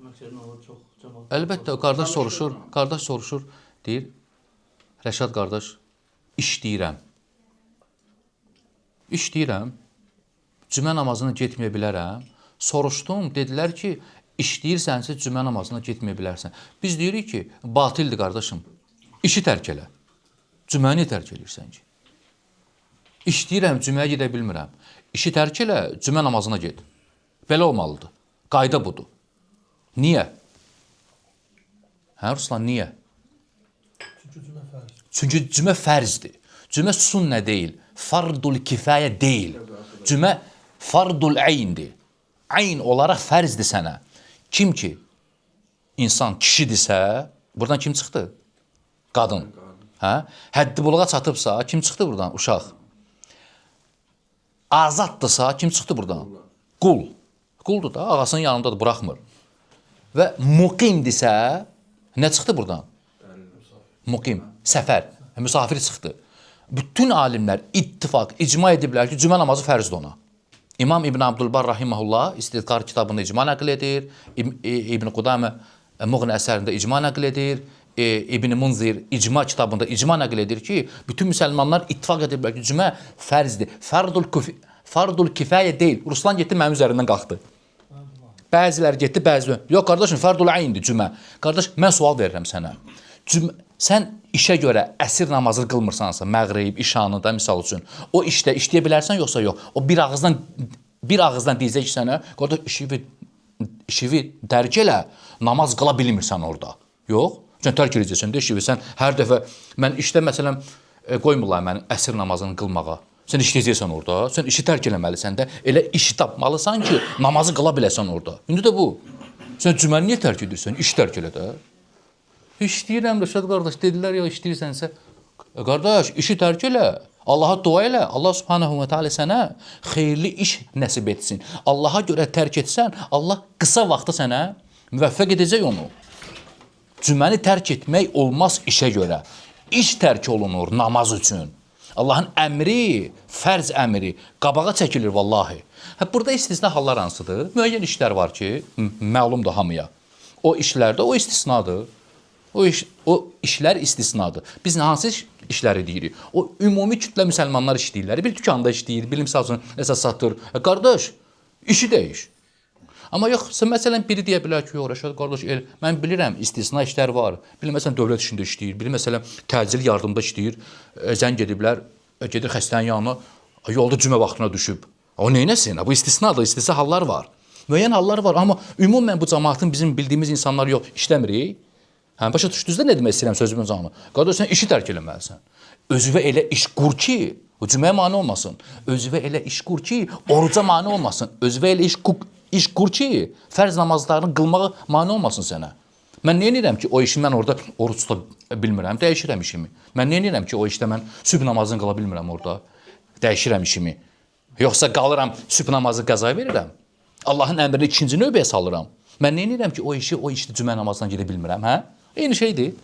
Məqsədin olur çox cəmaət. Əlbəttə, qardaş soruşur, deyir, Rəşad qardaş, işləyirəm, cümə namazına getməyə bilərəm. Soruşdum, dedilər ki, işləyirsənsə cümə namazına getməyə bilərsən. Biz deyirik ki, batildir qardaşım, işi tərk elə. Cüməni tərk eləyirsən ki. İşləyirəm, cüməyə gedə bilmirəm. İşi tərk elə, cümə namazına get. Belə olmalıdır. Qayda budur. Niyə? Hə, Ruslan, niyə? Çünki cümə fərzdir. Cümə sünnə deyil, fardul kifayə deyil. Cümə fardul əyndir. Əyn olaraq fərzdir sənə. Kim ki, insan kişidirsə, buradan kim çıxdı? Qadın. Hə? Həddi buluğa çatıbsa, kim çıxdı buradan? Uşaq. Azaddırsa, kim çıxdı buradan? Qul. Quldur da, ağasının yanındadır, buraxmır. Və muqimdirsə, nə çıxdı buradan? Muqim, səfər, müsafir çıxdı. Bütün alimlər ittifaq, icma ediblər ki, cümə namazı fərzdir ona. İmam İbn Abdülbar Rahiməhullah İstidqar kitabında icma nəql edir, İbn Qudamə Muğni əsərində icma nəql edir, İbn Munzir icma kitabında icma nəql edir ki, bütün müsəlmanlar ittifaq ediblər ki, cümə fərzdir. Fardul kifayə deyil. Ruslan getdi, mənim üzərindən qalxdı. Bəziləri getdi, bəziləri. Yox, qardaşım, fardul əyndir cümə. Qardaş, mən sual verirəm sənə. Sən işə görə əsir namazını qılmırsansa, məğrib, işanıda, misal üçün, o işdə işləyə bilərsən, yoxsa yox? O bir ağızdan deyəcək ki, sənə, qardaş, işivi dərk elə, namaz qıla bilmirsən orada. Yox, sən tərk edəcəksən də işivi. Sən hər dəfə, mən işdə, məsələn, qoymurlar məni əsir namazını qılmağa. Sən işləyəcəksən orada, sən işi tərk eləməlisən də, elə işi tapmalısan ki, namazı qıla biləsən orada. İndi də bu. Sən cüməni niyə tərk edirsən? İşi tərk elə də. İşləyirəm, Rəşad qardaş, dedilər ya, işləyirsənsə, qardaş, işi tərk elə, Allaha dua elə, Allah subhanahu wa ta'ala sənə xeyirli iş nəsib etsin. Allaha görə tərk etsən, Allah qısa vaxtda sənə müvəffəq edəcək onu. Cüməni tərk etmək olmaz işə görə. İş tərk olunur namaz üçün. Allahın əmri, fərz əmri qabağa çəkilir vallahi. Burada istisna hallar hansıdır? Müəyyən işlər var ki, məlumdur hamıya. O işlərdə o istisnadır. O işlər istisnadır. Biz hansı işləri deyirik? O ümumi kütlə müsəlmanlar işləyirlər. Bir dükanda işləyir, bir misal üçün nəsə satır. Qardaş, işi dəyiş. Amma yox, məsələn, biri deyə bilər ki, yox, Rəşad qardaş, mən bilirəm, istisna işlər var. Biri məsələn, dövlət işində işləyir, biri məsələn, təcil yardımda işləyir, zəng ediblər, gedir xəstənin yanına, yolda cümə vaxtına düşüb. O neynəsin? Bu istisnadır, istisna hallar var. Müəyyən hallar var, amma ümumən bu cəmaatın bizim bildiyimiz insanlar yox, işləmirik. Başa düşdünüz də nə demək istəyirəm sözümün canı? Qardaş, sən işi tərk eləməlisən. Özüvə elə iş qur ki, o cüməyə mane olmasın. Özüvə elə iş qur ki, oruca mane olmasın. Özüvə elə iş qur ki, fərz namazlarını qılmağa mane olmasın sənə. Mən nə edirəm ki, o işi mən orada oruç tuta bilmirəm, dəyişirəm işimi. Mən nə edirəm ki, o işdə mən sübh namazını qıla bilmirəm orada, dəyişirəm işimi. Yoxsa qalıram, sübh namazı qəzaya verirəm. Allahın əmrini ikinci növbəyə salıram. Mən nə edirəm ki, o işdə cümə namazına gedə bilmirəm, hə? Eyni şeydir.